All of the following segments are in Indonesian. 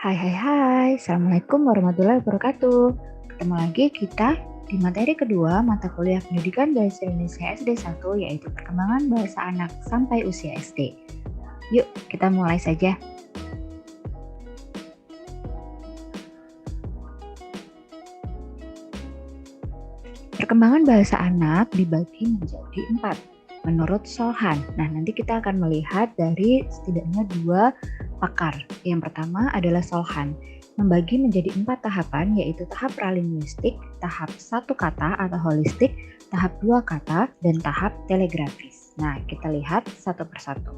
Hai hai hai, Assalamualaikum warahmatullahi wabarakatuh. Ketemu lagi kita di materi kedua mata kuliah pendidikan bahasa Indonesia SD 1 yaitu perkembangan bahasa anak sampai usia SD. Yuk kita mulai saja. Perkembangan bahasa anak dibagi menjadi 4 menurut Solhan. Nah, nanti kita akan melihat dari setidaknya 2 pakar. Yang pertama adalah Solhan, membagi menjadi 4 tahapan, yaitu tahap pralinguistik, tahap 1 kata atau holistik, tahap 2 kata, dan tahap telegrafis. Nah, kita lihat satu persatu.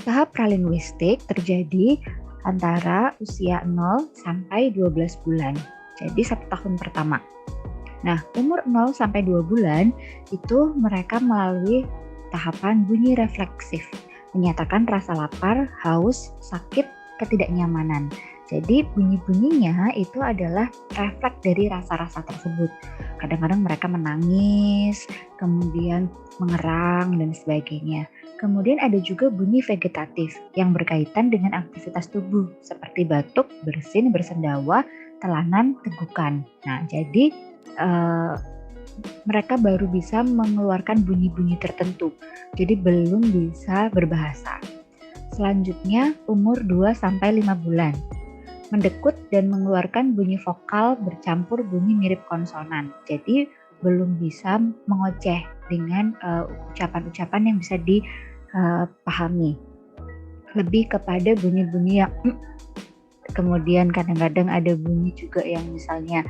Tahap pralinguistik terjadi antara usia 0 sampai 12 bulan. Jadi 1 tahun pertama. Nah, umur 0 sampai 2 bulan itu mereka melalui tahapan bunyi refleksif, menyatakan rasa lapar, haus, sakit, ketidaknyamanan. Jadi bunyi-bunyinya itu adalah refleks dari rasa-rasa tersebut. Kadang-kadang mereka menangis, kemudian mengerang, dan sebagainya. Kemudian ada juga bunyi vegetatif yang berkaitan dengan aktivitas tubuh seperti batuk, bersin, bersendawa, telanan, tegukan. Nah, jadi mereka baru bisa mengeluarkan bunyi-bunyi tertentu. Jadi belum bisa berbahasa. Selanjutnya umur 2 sampai 5 bulan. Mendekut dan mengeluarkan bunyi vokal bercampur bunyi mirip konsonan. Jadi belum bisa mengoceh dengan ucapan-ucapan yang bisa dipahami. Lebih kepada bunyi-bunyi yang kemudian kadang-kadang ada bunyi juga yang misalnya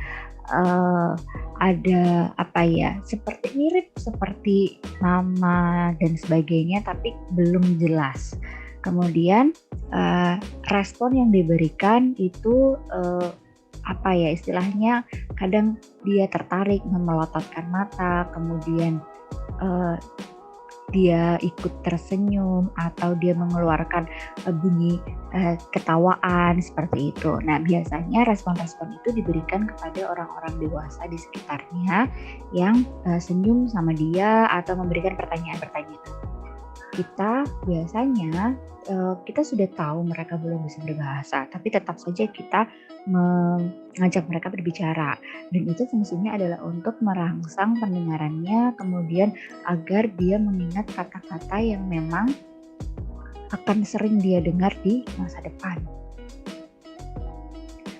ada seperti mirip seperti mama dan sebagainya, tapi belum jelas. Kemudian respon yang diberikan itu istilahnya kadang dia tertarik, memelototkan mata, kemudian dia ikut tersenyum atau dia mengeluarkan bunyi ketawaan seperti itu. Nah, biasanya respon-respon itu diberikan kepada orang-orang dewasa di sekitarnya yang senyum sama dia atau memberikan pertanyaan-pertanyaan. Kita biasanya kita sudah tahu mereka belum bisa berbahasa, tapi tetap saja kita mengajak mereka berbicara, dan itu fungsinya adalah untuk merangsang pendengarannya, kemudian agar dia mengingat kata-kata yang memang akan sering dia dengar di masa depan.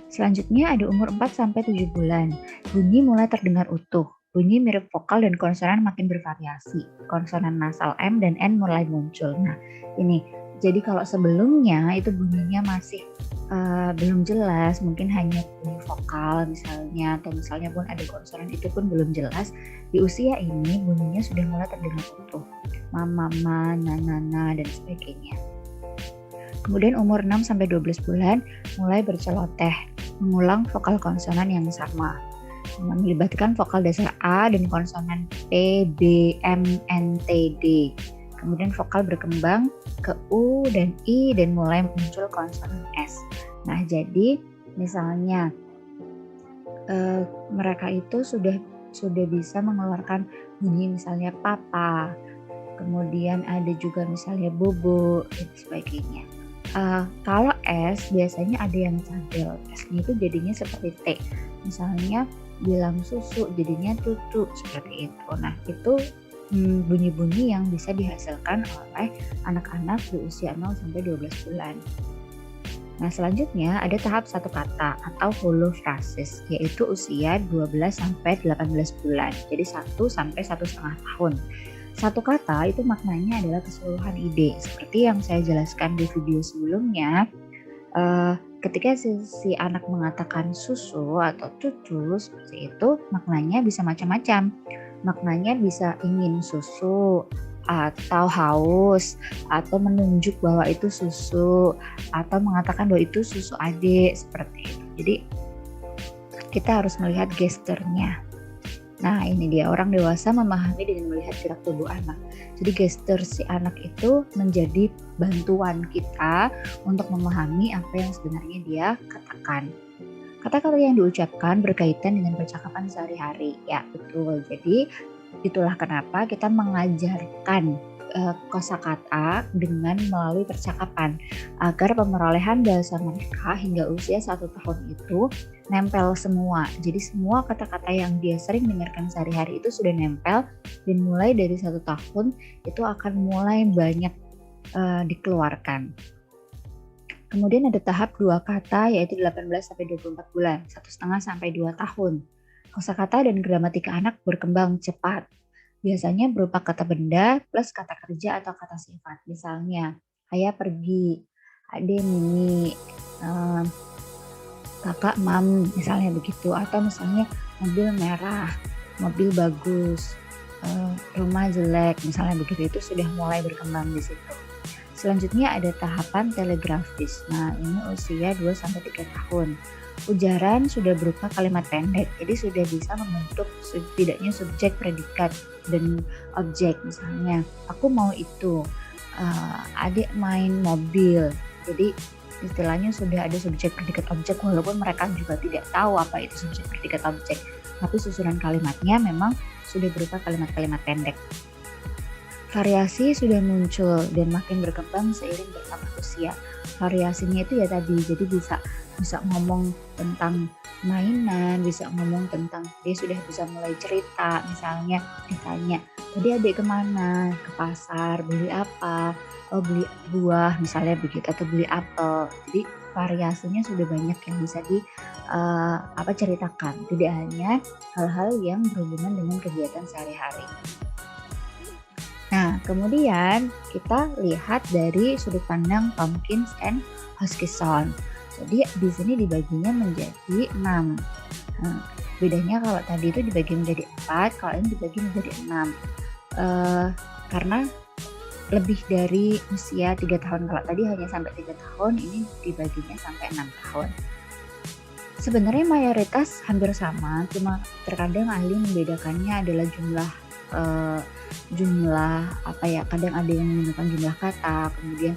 Selanjutnya ada umur 4 sampai 7 bulan. Bunyi mulai terdengar utuh. Bunyi mirip vokal dan konsonan makin bervariasi. Konsonan nasal M dan N mulai muncul. Nah, ini. Jadi kalau sebelumnya itu bunyinya masih belum jelas, mungkin hanya bunyi vokal misalnya, atau misalnya pun ada konsonan itu pun belum jelas. Di usia ini bunyinya sudah mulai terdengar utuh. Mama, nana, dan sebagainya. Kemudian umur 6 sampai 12 bulan mulai berceloteh, mengulang vokal konsonan yang sama, melibatkan vokal dasar A dan konsonan P, B, M, N, T, D. Kemudian vokal berkembang ke U dan I dan mulai muncul konsonan S. Nah, jadi misalnya mereka itu sudah bisa mengeluarkan bunyi misalnya papa, kemudian ada juga misalnya bobo dan sebagainya. Kalau S biasanya ada yang cadel, S-nya itu jadinya seperti T. Misalnya bilang susu jadinya tutu seperti itu. Nah, itu bunyi-bunyi yang bisa dihasilkan oleh anak-anak di usia 0 sampai 12 bulan. Nah, selanjutnya ada tahap 1 kata atau holofrasis, yaitu usia 12 sampai 18 bulan. Jadi 1 sampai 1,5 tahun. 1 kata itu maknanya adalah keseluruhan ide. Seperti yang saya jelaskan di video sebelumnya, ketika si anak mengatakan susu atau cucu seperti itu, maknanya bisa macam-macam. Maknanya bisa ingin susu, atau haus, atau menunjuk bahwa itu susu, atau mengatakan bahwa itu susu adik, seperti itu. Jadi kita harus melihat gesturnya. Nah, ini dia, orang dewasa memahami dengan melihat gerak tubuh anak. Jadi gestur si anak itu menjadi bantuan kita untuk memahami apa yang sebenarnya dia katakan. Kata-kata yang diucapkan berkaitan dengan percakapan sehari-hari. Ya, betul. Jadi itulah kenapa kita mengajarkan kosakata dengan melalui percakapan, agar pemerolehan bahasa mereka hingga usia 1 tahun itu nempel semua. Jadi semua kata-kata yang dia sering dengarkan sehari-hari itu sudah nempel, dan mulai dari 1 tahun itu akan mulai banyak dikeluarkan. Kemudian ada tahap 2 kata, yaitu 18 sampai 24 bulan, 1,5 sampai 2 tahun. Kosakata dan gramatika anak berkembang cepat. Biasanya berupa kata benda plus kata kerja atau kata sifat. Misalnya, ayah pergi, ade mini, kakak mam, misalnya begitu. Atau misalnya mobil merah, mobil bagus, rumah jelek, misalnya begitu. Itu sudah mulai berkembang di situ. Selanjutnya ada tahapan telegrafis. Nah, ini usia 2-3 tahun. Ujaran sudah berupa kalimat pendek, jadi sudah bisa membentuk setidaknya subjek, predikat, dan objek. Misalnya, aku mau itu, adik main mobil. Jadi istilahnya sudah ada subjek, predikat, objek, walaupun mereka juga tidak tahu apa itu subjek, predikat, objek. Tapi susunan kalimatnya memang sudah berupa kalimat-kalimat pendek. Variasi sudah muncul dan makin berkembang seiring bertambah usia. Variasinya itu ya tadi, jadi bisa ngomong tentang mainan, bisa ngomong tentang, dia sudah bisa mulai cerita. Misalnya ditanya, tadi adik kemana? Ke pasar, beli apa? Oh, beli buah, misalnya begitu, atau beli apel. Jadi variasinya sudah banyak yang bisa ceritakan, tidak hanya hal-hal yang berhubungan dengan kegiatan sehari-hari. Nah, kemudian kita lihat dari sudut pandang Tompkins and Huskisson. Jadi di sini dibaginya menjadi 6. Nah, bedanya kalau tadi itu dibagi menjadi 4, kalau ini dibagi menjadi 6. Karena lebih dari usia 3 tahun. Kalau tadi hanya sampai 3 tahun, ini dibaginya sampai 6 tahun. Sebenarnya mayoritas hampir sama, cuma terkadang ahli membedakannya adalah kadang ada yang menggunakan jumlah kata, kemudian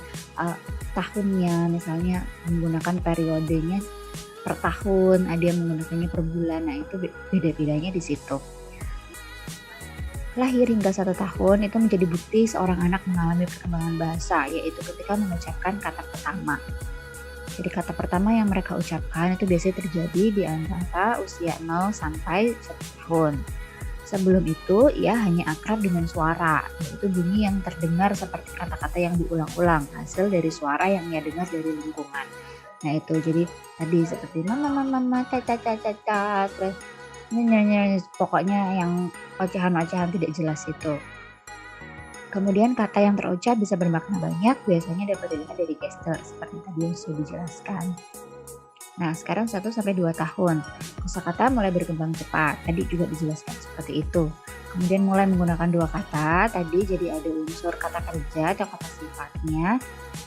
tahunnya, misalnya menggunakan periodenya per tahun, ada yang menggunakannya per bulan. Nah, itu beda-bedanya di situ. Lahir hingga 1 tahun itu menjadi bukti seorang anak mengalami perkembangan bahasa, yaitu ketika mengucapkan kata pertama. Jadi kata pertama yang mereka ucapkan itu biasanya terjadi di antara usia 0 sampai 1 tahun. Sebelum itu, ia hanya akrab dengan suara, yaitu bunyi yang terdengar seperti kata-kata yang diulang-ulang, hasil dari suara yang ia dengar dari lingkungan. Nah, itu jadi tadi seperti mama, caca, terus nyanyi, pokoknya yang ocehan-ocehan tidak jelas itu. Kemudian kata yang terucap bisa bermakna banyak, biasanya dapat dilihat dari gestur, seperti tadi yang sudah dijelaskan. Nah, sekarang 1-2 tahun. Kosakata mulai berkembang cepat. Tadi juga dijelaskan seperti itu. Kemudian mulai menggunakan 2 kata. Tadi jadi ada unsur kata kerja atau kata sifatnya.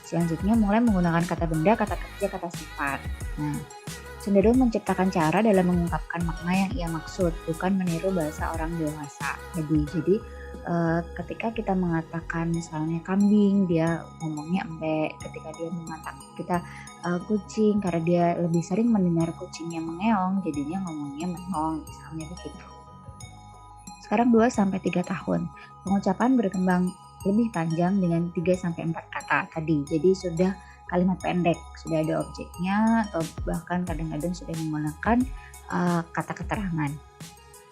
Selanjutnya mulai menggunakan kata benda, kata kerja, kata sifat. Nah, cenderung menciptakan cara dalam mengungkapkan makna yang ia maksud, bukan meniru bahasa orang dewasa. Jadi ketika kita mengatakan misalnya kambing, dia ngomongnya embek. Ketika dia mengatakan kita kucing, karena dia lebih sering mendengar kucingnya mengeong, jadinya ngomongnya meong, misalnya begitu. Sekarang 2-3 tahun. Pengucapan berkembang lebih panjang dengan 3-4 kata tadi. Jadi sudah kalimat pendek, sudah ada objeknya, atau bahkan kadang-kadang sudah menggunakan kata keterangan.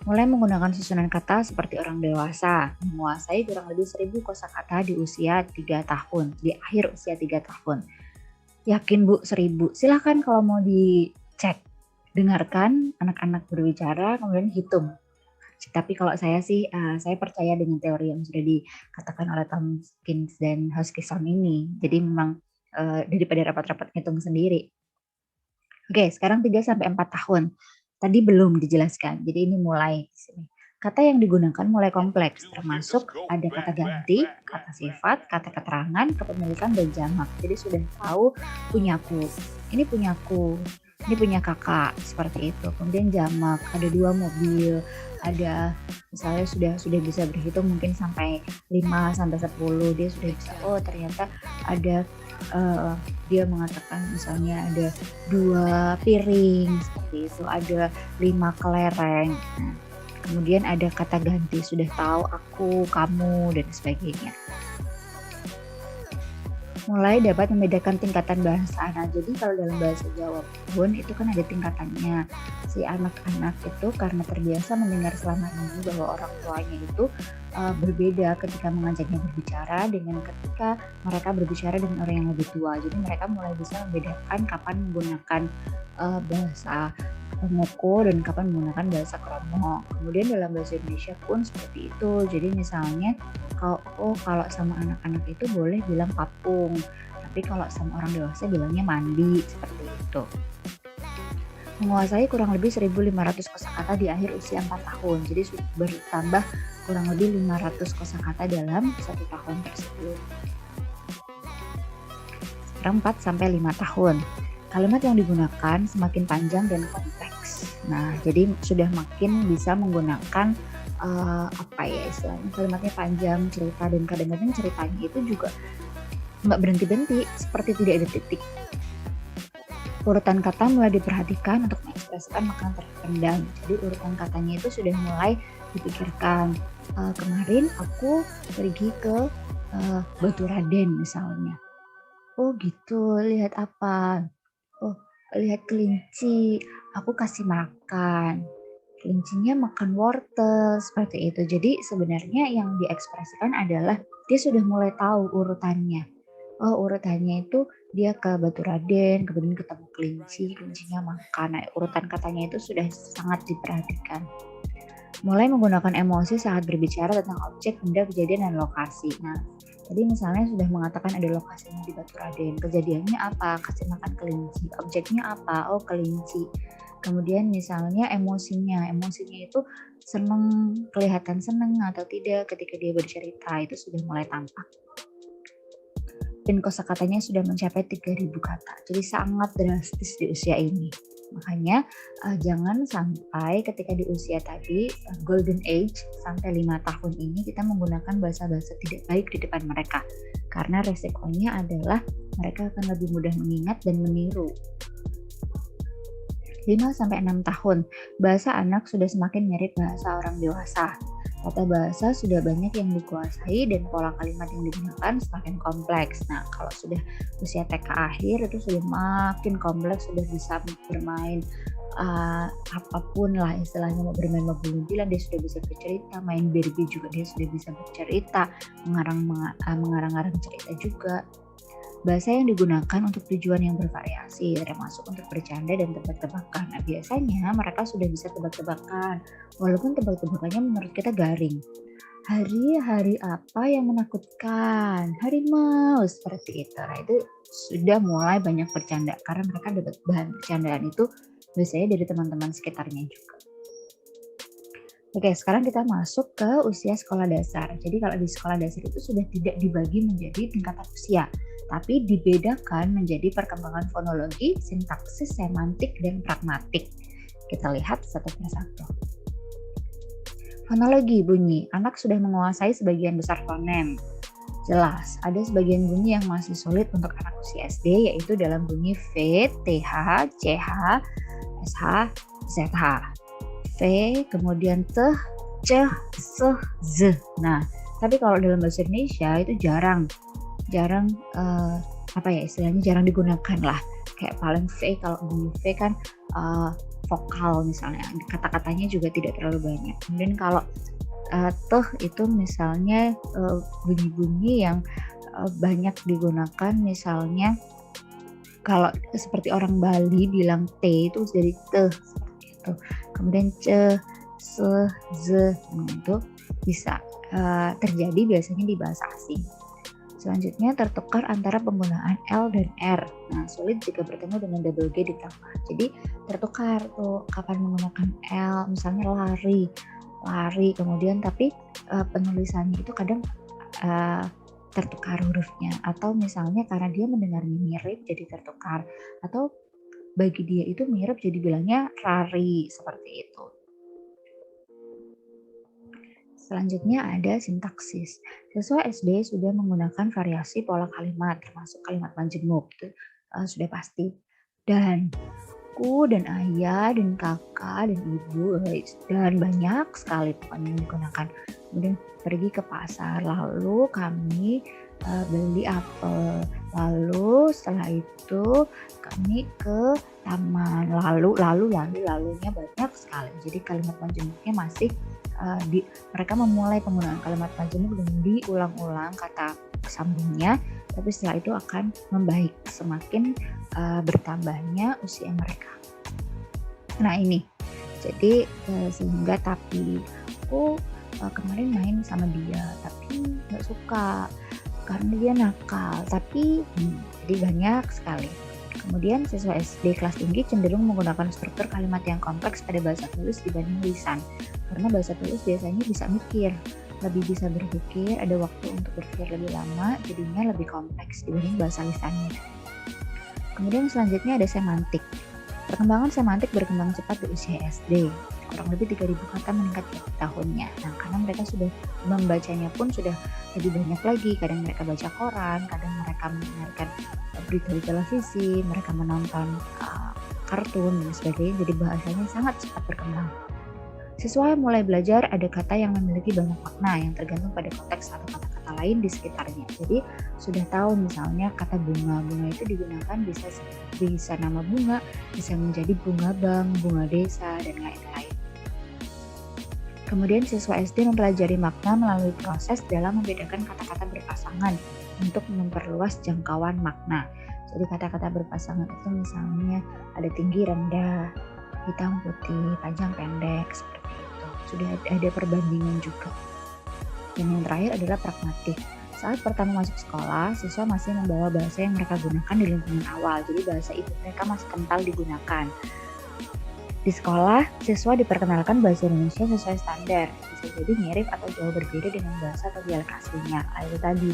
Mulai menggunakan susunan kata seperti orang dewasa, menguasai kurang lebih 1000 kosakata di usia 3 tahun, di akhir usia 3 tahun. Yakin Bu 1000? Silahkan kalau mau dicek, dengarkan anak-anak berbicara, kemudian hitung. Tapi kalau saya sih, saya percaya dengan teori yang sudah dikatakan oleh Tompkins dan Huskisson ini. Jadi memang daripada rapat-rapat ngitung sendiri. Oke, sekarang 3-4 tahun. Tadi belum dijelaskan, jadi ini mulai di sini. Kata yang digunakan mulai kompleks, termasuk ada kata ganti, kata sifat, kata keterangan, kepemilikan, dan jamak. Jadi sudah tahu punyaku, ini punyaku, ini punya kakak, seperti itu. Kemudian jamak, ada 2 mobil, ada misalnya sudah bisa berhitung mungkin sampai 5-10, dia sudah bisa, oh ternyata ada dia mengatakan misalnya ada 2 piring seperti itu, ada 5 kelereng. Nah, kemudian ada kata ganti, sudah tahu aku, kamu, dan sebagainya. mulai dapat membedakan tingkatan bahasa. Nah, jadi kalau dalam bahasa Jawa pun itu kan ada tingkatannya. Si anak-anak itu karena terbiasa mendengar selama ini bahwa orang tuanya itu berbeda ketika mengajaknya berbicara dengan ketika mereka berbicara dengan orang yang lebih tua. Jadi mereka mulai bisa membedakan kapan menggunakan bahasa Ngoko dan kapan menggunakan bahasa Kromo. Kemudian dalam bahasa Indonesia pun seperti itu. Jadi misalnya kalau sama anak-anak itu boleh bilang papung, tapi kalau sama orang dewasa bilangnya mandi, seperti itu. Menguasai kurang lebih 1.500 kosakata di akhir usia 4 tahun. Jadi bertambah kurang lebih 500 kosakata dalam 1 tahun tersebut. Sekarang 4 sampai 5 tahun. Kalimat yang digunakan semakin panjang dan kompleks. Nah, jadi sudah makin bisa menggunakan istilahnya kalimatnya panjang, cerita, dan kadang-kadang ceritanya itu juga nggak berhenti-berhenti, seperti tidak ada titik. Urutan kata mulai diperhatikan untuk mengekspresikan makna terpendam. Jadi urutan katanya itu sudah mulai dipikirkan. Kemarin aku pergi ke Batu Raden misalnya. Oh gitu, lihat apa? Oh, lihat kelinci, aku kasih makan. Kelincinya makan wortel, seperti itu. Jadi sebenarnya yang diekspresikan adalah dia sudah mulai tahu urutannya. Oh, urutannya itu dia ke Batu Raden, kemudian ketemu kelinci, kelincinya makan. Nah, urutan katanya itu sudah sangat diperhatikan. Mulai menggunakan emosi saat berbicara tentang objek, benda, kejadian, dan lokasi. Nah, jadi misalnya sudah mengatakan ada lokasinya di Batu Raden, kejadiannya apa? Kasih makan kelinci. Objeknya apa? Oh, kelinci. Kemudian misalnya emosinya itu seneng, kelihatan seneng atau tidak ketika dia bercerita, itu sudah mulai tampak. Dan kosakatanya sudah mencapai 3.000 kata. Jadi sangat drastis di usia ini. Makanya jangan sampai ketika di usia tadi golden age sampai 5 tahun ini kita menggunakan bahasa-bahasa tidak baik di depan mereka, karena resikonya adalah mereka akan lebih mudah mengingat dan meniru. 5 sampai 6 tahun bahasa anak sudah semakin mirip bahasa orang dewasa. Tata bahasa sudah banyak yang dikuasai dan pola kalimat yang digunakan semakin kompleks. Nah, kalau sudah usia TK akhir itu sudah makin kompleks, sudah bisa bermain apapun lah istilahnya, mau bermain mobil mobilan dia sudah bisa bercerita, main Barbie juga dia sudah bisa bercerita, mengarang-arang cerita juga. Bahasa yang digunakan untuk tujuan yang bervariasi, termasuk untuk bercanda dan tebak-tebakan. Nah, biasanya mereka sudah bisa tebak-tebakan, walaupun tebak-tebakannya menurut kita garing. Hari apa yang menakutkan? Harimau, seperti itu. Nah, itu sudah mulai banyak bercanda, karena mereka dapat bahan bercandaan itu biasanya dari teman-teman sekitarnya juga. Oke, sekarang kita masuk ke usia sekolah dasar. Jadi kalau di sekolah dasar itu sudah tidak dibagi menjadi tingkatan usia, tapi dibedakan menjadi perkembangan fonologi, sintaksis, semantik, dan pragmatik. Kita lihat satu persatu. Fonologi bunyi, anak sudah menguasai sebagian besar fonem. Jelas, ada sebagian bunyi yang masih sulit untuk anak usia SD, yaitu dalam bunyi V, TH, CH, SH, ZH. V, kemudian T, C, S, Z. Nah, tapi kalau dalam bahasa Indonesia itu jarang istilahnya jarang digunakan lah. Kayak paling V, kalau bunyi V kan vokal misalnya, kata-katanya juga tidak terlalu banyak. Kemudian kalau T itu misalnya bunyi-bunyi yang banyak digunakan, misalnya kalau seperti orang Bali bilang T itu jadi T, seperti itu. Kemudian C, S, Z, itu bisa terjadi biasanya di bahasa asing. Selanjutnya tertukar antara penggunaan L dan R. Nah, sulit jika bertemu dengan double G ditambah. Jadi tertukar tuh kapan menggunakan L, misalnya lari, kemudian tapi penulisannya itu kadang tertukar hurufnya, atau misalnya karena dia mendengarnya mirip jadi tertukar, atau bagi dia itu mirip jadi bilangnya rari, seperti itu. Selanjutnya ada sintaksis. Siswa SD sudah menggunakan variasi pola kalimat, termasuk kalimat majemuk, itu sudah pasti. Dan ku, dan ayah, dan kakak, dan ibu, dan banyak sekali pokoknya yang digunakan. Kemudian pergi ke pasar, lalu kami beli apel. Lalu setelah itu kami ke taman, lalunya banyak sekali. Jadi kalimat majemuknya masih mereka memulai penggunaan kalimat majemuk dengan diulang-ulang kata sambungnya, tapi setelah itu akan membaik semakin bertambahnya usia mereka. Nah ini, jadi sehingga tapi aku kemarin main sama dia, tapi nggak suka karena dia nakal, tapi jadi banyak sekali. Kemudian siswa SD kelas tinggi cenderung menggunakan struktur kalimat yang kompleks pada bahasa tulis dibanding lisan. Karena bahasa tulis biasanya bisa mikir, lebih bisa berpikir, ada waktu untuk berpikir lebih lama, jadinya lebih kompleks dibanding bahasa lisannya. Kemudian selanjutnya ada semantik. Perkembangan semantik berkembang cepat di usia SD. Kurang lebih 3.000 kata meningkat tiap tahunnya. Nah, karena mereka sudah membacanya pun sudah lebih banyak lagi. Kadang mereka baca koran, kadang mereka mendengarkan berita di televisi, mereka menonton kartun dan sebagainya. Jadi bahasanya sangat cepat berkembang. Siswa yang mulai belajar ada kata yang memiliki banyak makna yang tergantung pada konteks atau kata-kata lain di sekitarnya. Jadi sudah tahu misalnya kata bunga itu digunakan bisa nama bunga, bisa menjadi bunga bank, bunga desa dan lain-lain. Kemudian siswa SD mempelajari makna melalui proses dalam membedakan kata-kata berpasangan untuk memperluas jangkauan makna. Jadi kata-kata berpasangan itu misalnya ada tinggi rendah, hitam putih, panjang pendek, seperti itu. Sudah ada perbandingan juga. Dan yang terakhir adalah pragmatik. Saat pertama masuk sekolah, siswa masih membawa bahasa yang mereka gunakan di lingkungan awal. Jadi bahasa ibu mereka masih kental digunakan. Di sekolah, siswa diperkenalkan bahasa Indonesia sesuai standar. Bisa jadi mirip atau jauh berbeda dengan bahasa atau dialek aslinya. Itu tadi.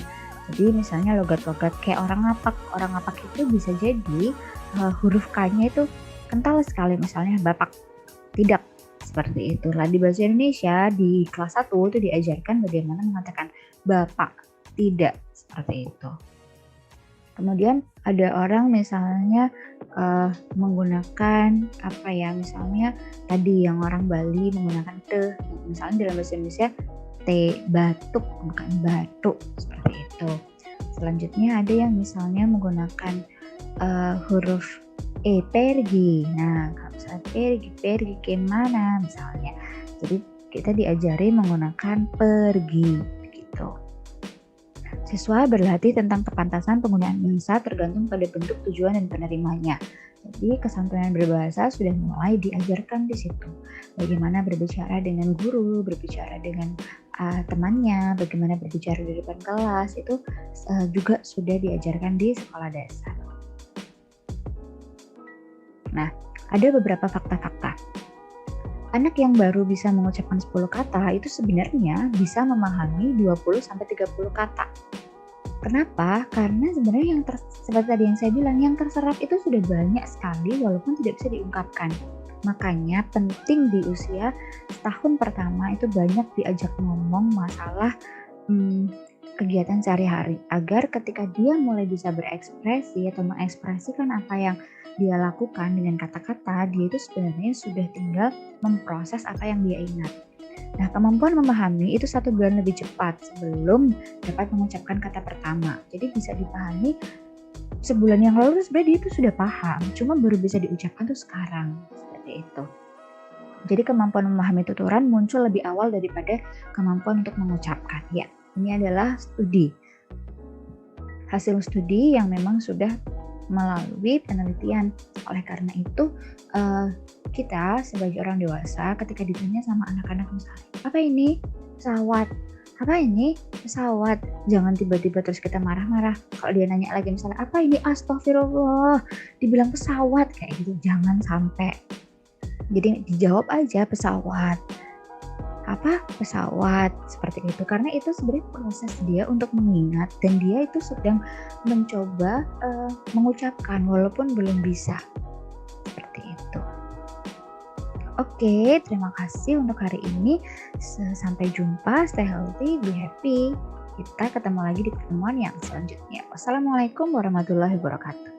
Jadi misalnya logat-logat kayak orang ngapak. Orang ngapak itu bisa jadi huruf K-nya itu kental sekali, misalnya bapak, tidak, seperti itu. Di bahasa Indonesia di kelas 1 itu diajarkan bagaimana mengatakan bapak, tidak, seperti itu. Kemudian ada orang misalnya menggunakan misalnya tadi yang orang Bali menggunakan te, misalnya dalam bahasa Indonesia te, batuk, bukan batuk, seperti itu. Selanjutnya ada yang misalnya menggunakan huruf pergi. Nah, kalau misalnya pergi kemana misalnya. Jadi kita diajari menggunakan pergi gitu. Siswa berlatih tentang kepantasan penggunaan bahasa tergantung pada bentuk, tujuan, dan penerimanya. Jadi kesantunan berbahasa sudah mulai diajarkan di situ. Bagaimana berbicara dengan guru, berbicara dengan temannya, bagaimana berbicara di depan kelas, itu juga sudah diajarkan di sekolah dasar. Nah, ada beberapa fakta-fakta. Anak yang baru bisa mengucapkan 10 kata itu sebenarnya bisa memahami 20-30 kata. Kenapa? Karena sebenarnya seperti tadi yang saya bilang, yang terserap itu sudah banyak sekali walaupun tidak bisa diungkapkan. Makanya penting di usia setahun pertama itu banyak diajak ngomong masalah kegiatan sehari-hari. Agar ketika dia mulai bisa berekspresi atau mengekspresikan apa yang dia lakukan dengan kata-kata, dia itu sebenarnya sudah tinggal memproses apa yang dia ingat. Nah, kemampuan memahami itu 1 bulan lebih cepat sebelum dapat mengucapkan kata pertama. Jadi bisa dipahami sebulan yang lalu sebenarnya dia itu sudah paham, cuma baru bisa diucapkan tuh sekarang, seperti itu. Jadi kemampuan memahami tuturan muncul lebih awal daripada kemampuan untuk mengucapkan. Ya, ini adalah hasil studi yang memang sudah melalui penelitian. Oleh karena itu kita sebagai orang dewasa ketika ditanya sama anak-anak misalnya, apa ini pesawat, apa ini pesawat, jangan tiba-tiba terus kita marah-marah. Kalau dia nanya lagi misalnya, apa ini, astagfirullah, dibilang pesawat kayak gitu, jangan sampai. Jadi dijawab aja pesawat, apa pesawat, seperti itu. Karena itu sebenarnya proses dia untuk mengingat dan dia itu sedang mencoba mengucapkan walaupun belum bisa, seperti itu. Oke, terima kasih untuk hari ini. Sampai jumpa, stay healthy, be happy. Kita ketemu lagi di pertemuan yang selanjutnya. Wassalamualaikum warahmatullahi wabarakatuh.